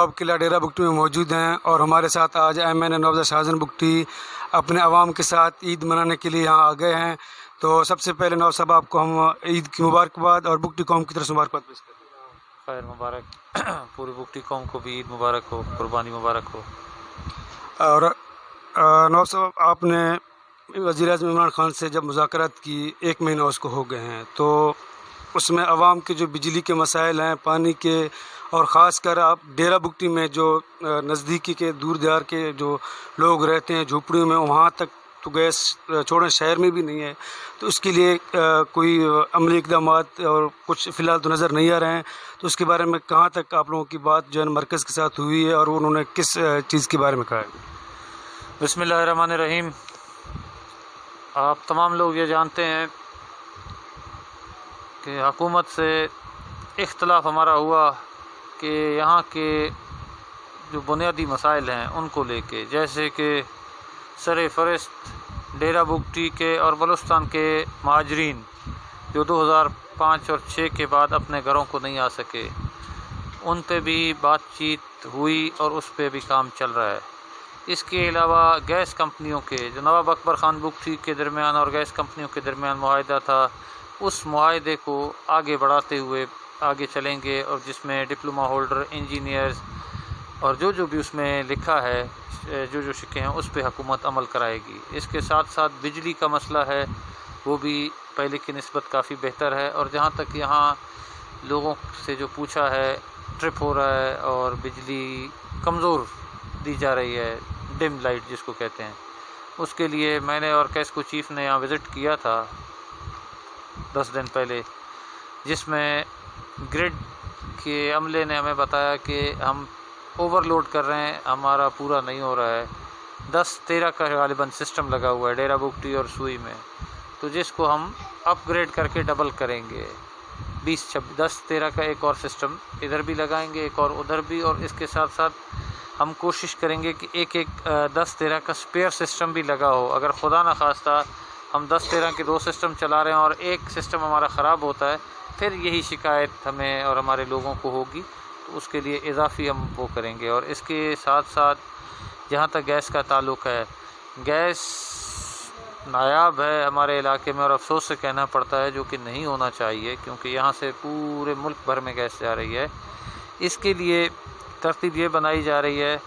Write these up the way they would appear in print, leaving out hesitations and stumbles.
Job के लिए डेरा बुगटी में मौजूद हैं और हमारे साथ आज MNA नवाब शाहजहां बुगटी अपने आवाम के साथ ईद मनाने के लिए यहाँ आ गए हैं। तो सबसे पहले नवाब साहब आपको हम ईद की मुबारकबाद और बुगटी कौम की तरफ से मुबारकबाद पेश करते हैं। खैर मुबारक, पूरी बुगटी कौम को भी ईद मुबारक हो, कुर्बानी मुबारक हो। और नवाब साहब, आपने वज़ीर-ए-आज़म इमरान खान से जब मुज़ाकरात की 1 महीना उसको हो गए हैं, तो उसमें आवाम के जो बिजली के मसाइल हैं, पानी के, और ख़ास कर आप डेरा बुगटी में जो नज़दीकी के दूर दरार के जो लोग रहते हैं झोपड़ियों में, वहाँ तक तो गैस छोड़ें शहर में भी नहीं है। तो उसके लिए कोई अमली इक़दामात और कुछ फ़िलहाल तो नज़र नहीं आ रहे हैं। तो उसके बारे में कहाँ तक आप लोगों की बात जो है मरकज़ के साथ हुई है और उन्होंने किस चीज़ के बारे में कहा है? बिस्मिल्लाहिर्रहमानिर्रहीम। आप तमाम लोग ये जानते हैं कि हुकूमत से इख्तलाफ हमारा हुआ कि यहाँ के जो बुनियादी मसाइल हैं उनको लेके, जैसे कि सर फ़हरिस्त डेरा बुगटी के और बलूचिस्तान के महाजरीन जो 2005 और 6 के बाद अपने घरों को नहीं आ सके, उन पे भी बातचीत हुई और उस पे भी काम चल रहा है। इसके अलावा गैस कंपनियों के जो नवाब अकबर ख़ान बुगटी के दरमियान और गैस कंपनियों के दरमियान मुआहदा था, उस मुआहदे को आगे बढ़ाते हुए आगे चलेंगे और जिसमें डिप्लोमा होल्डर, इंजीनियर्स और जो भी उसमें लिखा है, जो शिक्के हैं, उस पर हुकूमत अमल कराएगी। इसके साथ साथ बिजली का मसला है, वो भी पहले की निस्बत काफ़ी बेहतर है। और जहाँ तक यहाँ लोगों से जो पूछा है, ट्रिप हो रहा है और बिजली कमज़ोर दी जा रही है, डिम लाइट जिसको कहते हैं, उसके लिए मैंने और कैस्को चीफ़ ने यहाँ विज़िट किया था 10 दिन पहले, जिसमें ग्रिड के अमले ने हमें बताया कि हम ओवरलोड कर रहे हैं, हमारा पूरा नहीं हो रहा है। 10-13 का गालिबन सिस्टम लगा हुआ है डेरा बुगटी और सुई में, तो जिसको हम अपग्रेड करके डबल करेंगे। 10-13 का एक और सिस्टम इधर भी लगाएंगे, एक और उधर भी, और इसके साथ साथ हम कोशिश करेंगे कि एक 10-13 का स्पेयर सिस्टम भी लगा हो। अगर खुदा न खास्ता हम 10-13 के 2 सिस्टम चला रहे हैं और एक सिस्टम हमारा ख़राब होता है, फिर यही शिकायत हमें और हमारे लोगों को होगी, तो उसके लिए इजाफ़ी हम वो करेंगे। और इसके साथ साथ जहाँ तक गैस का ताल्लुक़ है, गैस नायाब है हमारे इलाके में और अफसोस से कहना पड़ता है, जो कि नहीं होना चाहिए, क्योंकि यहाँ से पूरे मुल्क भर में गैस जा रही है। इसके लिए तरतीब ये बनाई जा रही है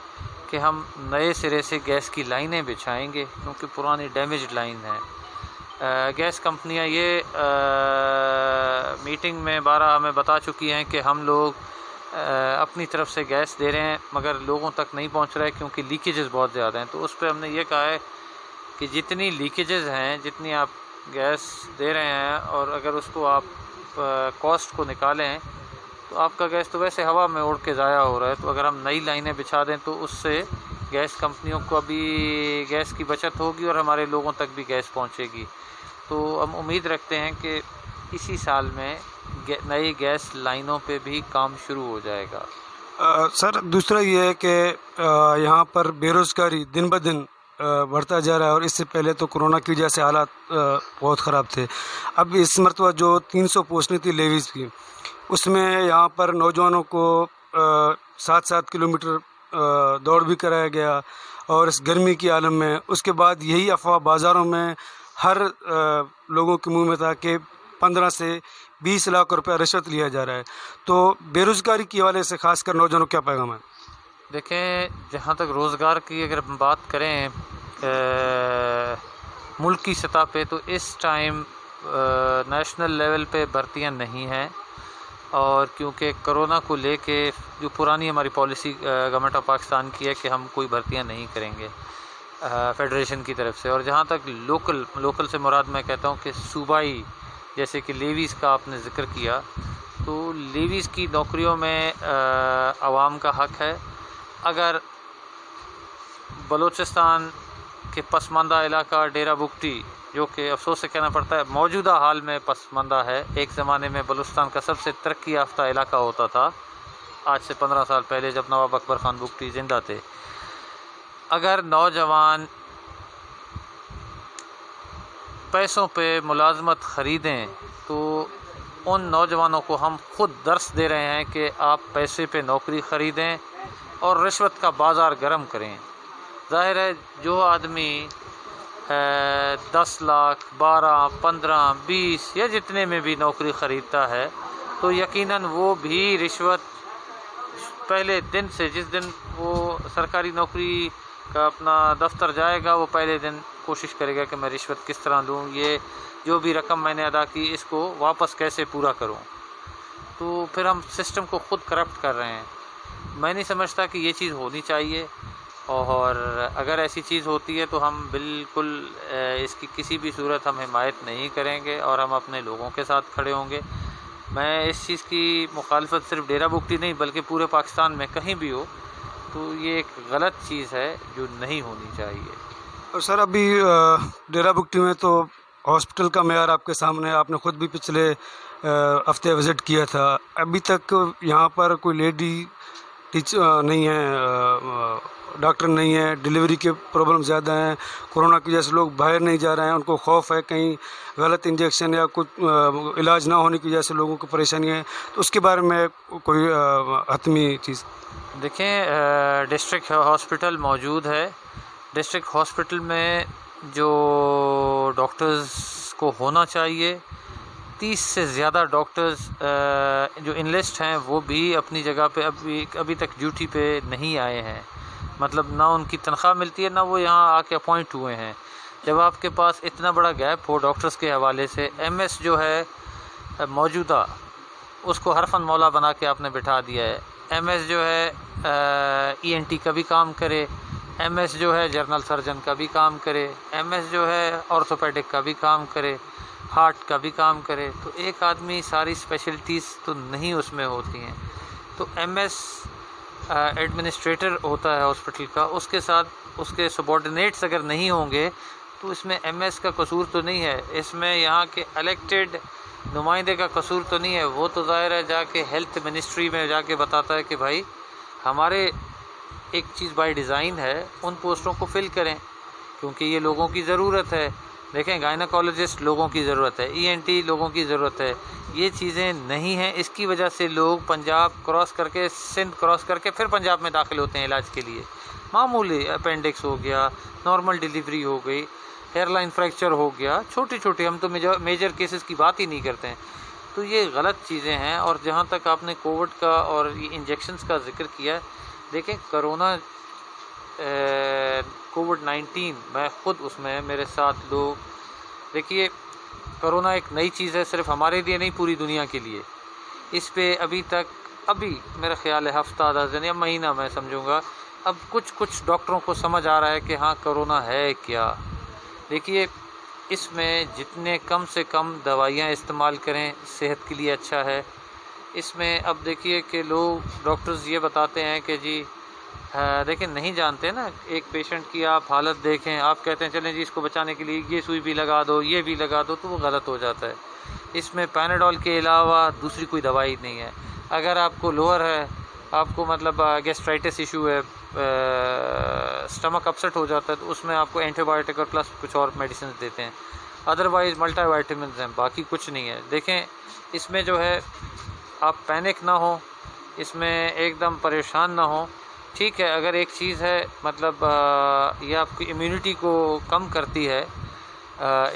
कि हम नए सिरे से गैस की लाइनें बिछाएंगे, क्योंकि पुरानी डैमेज लाइन है। गैस कंपनियां ये मीटिंग में 12 हमें बता चुकी हैं कि हम लोग अपनी तरफ से गैस दे रहे हैं, मगर लोगों तक नहीं पहुंच रहा है क्योंकि लीकेजेस बहुत ज़्यादा हैं। तो उस पर हमने ये कहा है कि जितनी लीकेजेस हैं, जितनी आप गैस दे रहे हैं, और अगर उसको आप कॉस्ट को निकालें तो आपका गैस तो वैसे हवा में उड़ के ज़ाया हो रहा है। तो अगर हम नई लाइनें बिछा दें तो उससे गैस कंपनियों को भी गैस की बचत होगी और हमारे लोगों तक भी गैस पहुंचेगी। तो हम उम्मीद रखते हैं कि इसी साल में नई गैस लाइनों पे भी काम शुरू हो जाएगा। सर, दूसरा ये है कि यहाँ पर बेरोज़गारी दिन ब दिन बढ़ता जा रहा है और इससे पहले तो कोरोना की वजह से हालात बहुत ख़राब थे। अब इस मरतबा जो 300 पोस्टें थी लेवीज़ की, उसमें यहाँ पर नौजवानों को 7-7 किलोमीटर दौड़ भी कराया गया और इस गर्मी की आलम में। उसके बाद यही अफवाह बाज़ारों में हर लोगों के मुंह में था कि 15 से 20 लाख रुपया रिश्वत लिया जा रहा है। तो बेरोज़गारी के हवाले से ख़ासकर नौजवानों को क्या पैगाम है? देखें, जहाँ तक रोज़गार की अगर हम बात करें मुल्क की सतह पे, तो इस टाइम नेशनल लेवल पे भर्तियाँ नहीं हैं। और क्योंकि कोरोना को लेके जो पुरानी हमारी पॉलिसी गवर्नमेंट ऑफ पाकिस्तान की है कि हम कोई भर्तियाँ नहीं करेंगे फेडरेशन की तरफ से। और जहाँ तक लोकल से मुराद मैं कहता हूँ कि सूबाई, जैसे कि लेवीज़ का आपने ज़िक्र किया, तो लेवीज़ की नौकरियों में आवाम का हक़ है। अगर बलूचिस्तान के पसमानदा इलाका डेरा बुगटी, जो कि अफसोस से कहना पड़ता है मौजूदा हाल में पसमानदा है, एक ज़माने में बलूचिस्तान का सबसे तरक्की याफ्ता इलाका होता था, आज से 15 साल पहले जब नवाब अकबर ख़ान बुगटी ज़िंदा थे। अगर नौजवान पैसों पे मुलाजमत ख़रीदें तो उन नौजवानों को हम खुद दर्स दे रहे हैं कि आप पैसे पे नौकरी ख़रीदें, और रिश्वत का बाज़ार गर्म करें। ज़ाहिर है जो आदमी 10 लाख, 12, 15, 20 या जितने में भी नौकरी ख़रीदता है तो यकीनन वो भी रिश्वत पहले दिन से, जिस दिन वो सरकारी नौकरी का अपना दफ्तर जाएगा, वो पहले दिन कोशिश करेगा कि मैं रिश्वत किस तरह लूँ, ये जो भी रकम मैंने अदा की इसको वापस कैसे पूरा करूँ। तो फिर हम सिस्टम को ख़ुद करप्ट कर रहे हैं। मैं नहीं समझता कि ये चीज़ होनी चाहिए, और अगर ऐसी चीज़ होती है तो हम बिल्कुल इसकी किसी भी सूरत हम हिमायत नहीं करेंगे और हम अपने लोगों के साथ खड़े होंगे। मैं इस चीज़ की मुखालफत सिर्फ डेरा बुगटी नहीं बल्कि पूरे पाकिस्तान में कहीं भी हो तो ये एक गलत चीज़ है जो नहीं होनी चाहिए। और सर अभी डेरा बुगटी में तो हॉस्पिटल का मेयार आपके सामने, आपने ख़ुद भी पिछले हफ्ते विज़िट किया था। अभी तक यहाँ पर कोई लेडी टीचर नहीं है, डॉक्टर नहीं है, डिलीवरी के प्रॉब्लम ज़्यादा हैं, कोरोना की वजह से लोग बाहर नहीं जा रहे हैं, उनको खौफ है कहीं गलत इंजेक्शन या कुछ इलाज ना होने की वजह से लोगों को परेशानी है। तो उसके बारे में कोई हतमी चीज़? देखें, डिस्ट्रिक्ट हॉस्पिटल मौजूद है। डिस्ट्रिक्ट हॉस्पिटल में जो डॉक्टर्स को होना चाहिए, 30 से ज़्यादा डॉक्टर्स जो इनलिस्ट हैं वो भी अपनी जगह पे अभी तक ड्यूटी पे नहीं आए हैं। मतलब ना उनकी तनख्वाह मिलती है, ना वो यहाँ आके अपॉइंट हुए हैं। जब आपके पास इतना बड़ा गैप हो डॉक्टर्स के हवाले से, एमएस जो है मौजूदा उसको हरफन मौला बना के आपने बिठा दिया है। एमएस जो है ईएनटी का भी काम करे, एमएस जो है जनरल सर्जन का भी काम करे, एमएस जो है ऑर्थोपेडिक का भी काम करे, हार्ट का भी काम करे। तो एक आदमी सारी स्पेशलिटीज़ तो नहीं उसमें होती हैं। तो एमएस एडमिनिस्ट्रेटर होता है हॉस्पिटल का, उसके साथ उसके सबॉर्डिनेट्स अगर नहीं होंगे तो इसमें एमएस का कसूर तो नहीं है, इसमें यहाँ के इलेक्टेड नुमाइंदे का कसूर तो नहीं है। वो तो ज़ाहिर है जाके हेल्थ मिनिस्ट्री में जाके बताता है कि भाई हमारे एक चीज़ बाय डिज़ाइन है, उन पोस्टों को फिल करें क्योंकि ये लोगों की ज़रूरत है। देखें, गायनाकोलॉजिस्ट लोगों की ज़रूरत है, ईएनटी लोगों की ज़रूरत है। ये चीज़ें नहीं हैं, इसकी वजह से लोग पंजाब क्रॉस करके, सिंध क्रॉस करके फिर पंजाब में दाखिल होते हैं इलाज के लिए। मामूली अपेंडिक्स हो गया, नॉर्मल डिलीवरी हो गई, हेयरलाइन फ्रैक्चर हो गया, छोटी छोटी, हम तो मेजर केसेस की बात ही नहीं करते हैं। तो ये गलत चीज़ें हैं। और जहाँ तक आपने कोविड का और ये इंजेक्शन्स का जिक्र किया, देखें कोविड-19 मैं ख़ुद उसमें, मेरे साथ लोग, देखिए कोरोना एक नई चीज़ है, सिर्फ हमारे लिए नहीं पूरी दुनिया के लिए। इस पे अभी मेरा ख्याल है हफ्ता 10 दिन या महीना मैं समझूंगा, अब कुछ डॉक्टरों को समझ आ रहा है कि हाँ कोरोना है क्या। देखिए इसमें जितने कम से कम दवाइयाँ इस्तेमाल करें सेहत के लिए अच्छा है। इसमें अब देखिए कि लोग, डॉक्टर्स ये बताते हैं कि जी देखिए नहीं जानते ना, एक पेशेंट की आप हालत देखें, आप कहते हैं चलें जी इसको बचाने के लिए ये सुई भी लगा दो, ये भी लगा दो, तो वो गलत हो जाता है। इसमें पैनाडोल के अलावा दूसरी कोई दवाई नहीं है। अगर आपको लोअर है, आपको मतलब गैस्ट्राइटिस इशू है, स्टमक अपसेट हो जाता है, तो उसमें आपको एंटीबायोटिक और प्लस कुछ और मेडिसिन देते हैं। अदरवाइज़ मल्टीविटामिन्स हैं, बाकी कुछ नहीं है। देखें इसमें जो है आप पैनिक ना हो, इसमें एकदम परेशान ना हो। ठीक है, अगर एक चीज़ है मतलब ये आपकी इम्यूनिटी को कम करती है,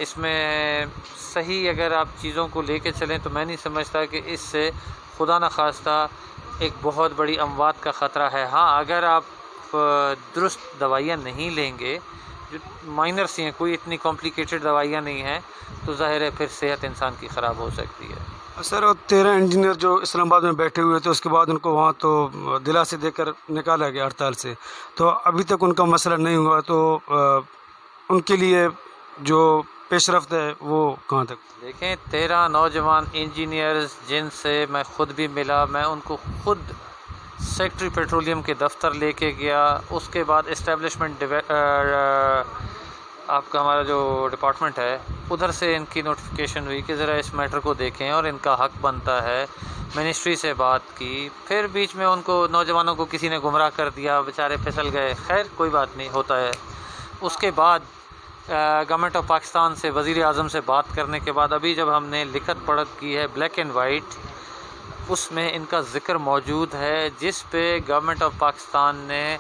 इसमें सही अगर आप चीज़ों को लेके चलें तो मैं नहीं समझता कि इससे खुदा न खास्ता एक बहुत बड़ी अमवात का ख़तरा है। हाँ, अगर आप दुरुस्त दवाइयाँ नहीं लेंगे, जो माइनर सी हैं, कोई इतनी कॉम्प्लिकेटेड दवाइयाँ नहीं हैं, तो ज़ाहिर है फिर सेहत इंसान की ख़राब हो सकती है। सर, और 13 इंजीनियर जो इस्लामाबाद में बैठे हुए थे, उसके बाद उनको वहाँ तो दिलासे देकर निकाला गया हड़ताल से, तो अभी तक उनका मसला नहीं हुआ। तो उनके लिए जो पेशरफ्त है वो कहाँ तक? देखें 13 नौजवान इंजीनियर्स जिनसे मैं ख़ुद भी मिला, मैं उनको ख़ुद सेक्रेटरी पेट्रोलियम के दफ्तर लेके गया। उसके बाद इस्टेब्लिशमेंट आपका हमारा जो डिपार्टमेंट है उधर से इनकी नोटिफिकेशन हुई कि ज़रा इस मैटर को देखें और इनका हक बनता है। मिनिस्ट्री से बात की, फिर बीच में उनको नौजवानों को किसी ने गुमराह कर दिया, बेचारे फिसल गए। खैर कोई बात नहीं, होता है। उसके बाद गवर्नमेंट ऑफ पाकिस्तान से, वज़ीर आज़म से बात करने के बाद अभी जब हमने लिखत पढ़त की है ब्लैक एंड वाइट, उसमें इनका ज़िक्र मौजूद है, जिस पे गवर्नमेंट ऑफ पाकिस्तान ने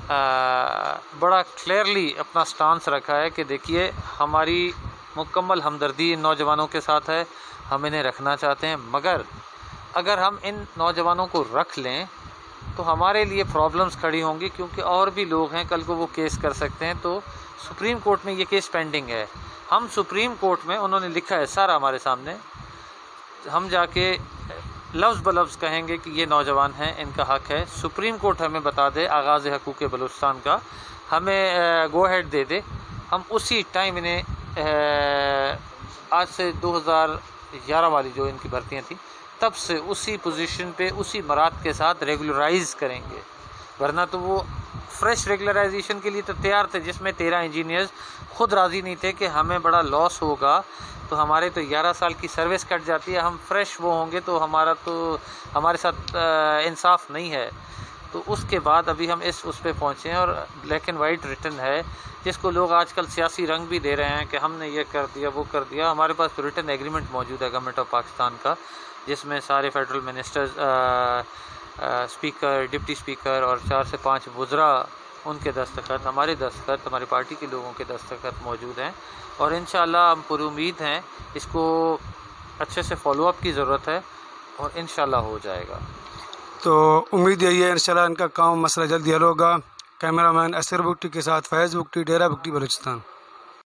बड़ा क्लियरली अपना स्टांस रखा है कि देखिए हमारी मुकम्मल हमदर्दी इन नौजवानों के साथ है, हम इन्हें रखना चाहते हैं, मगर अगर हम इन नौजवानों को रख लें तो हमारे लिए प्रॉब्लम्स खड़ी होंगी, क्योंकि और भी लोग हैं, कल को वो केस कर सकते हैं। तो सुप्रीम कोर्ट में ये केस पेंडिंग है। हम सुप्रीम कोर्ट में, उन्होंने लिखा है सारा हमारे सामने, हम जाके लफ्ज़ ब लफ्ज़ कहेंगे कि ये नौजवान हैं, इनका हक़ है। सुप्रीम कोर्ट हमें बता दे आगाज़ हकूक़ बलूचिस्तान का, हमें गो हेड दे दे, हम उसी टाइम इन्हें आज से 2011 वाली जो इनकी भर्तियाँ थी तब से उसी पोजीशन पे उसी मराद के साथ रेगुलराइज़ करेंगे, वरना तो वो फ्रेश रेगुलराइजेशन के लिए तो तैयार थे, जिसमें 13 इंजीनियर्स खुद राज़ी नहीं थे कि हमें बड़ा लॉस होगा, तो हमारे तो 11 साल की सर्विस कट जाती है, हम फ्रेश वो होंगे तो हमारे साथ इंसाफ नहीं है। तो उसके बाद अभी हम उस पे पहुँचे हैं, और ब्लैक एंड वाइट रिटन है, जिसको लोग आजकल सियासी रंग भी दे रहे हैं कि हमने ये कर दिया वो कर दिया। हमारे पास तो रिटन एग्रीमेंट मौजूद है गवर्नमेंट ऑफ पाकिस्तान का, जिसमें सारे federal ministers, speaker, deputy speaker और 4 से 5 वज़रा, उनके दस्तखत, हमारे दस्तखत, हमारी पार्टी के लोगों के दस्तखत मौजूद हैं, और इंशाल्लाह हम पूरी उम्मीद हैं इसको अच्छे से फॉलोअप की ज़रूरत है, और इंशाल्लाह हो जाएगा। तो उम्मीद यही है इंशाल्लाह इनका काम मसला जल्दी हल होगा। कैमरामैन असर बुगटी के साथ फैज़ बुगटी, डेरा बुगटी, बलूचिस्तान।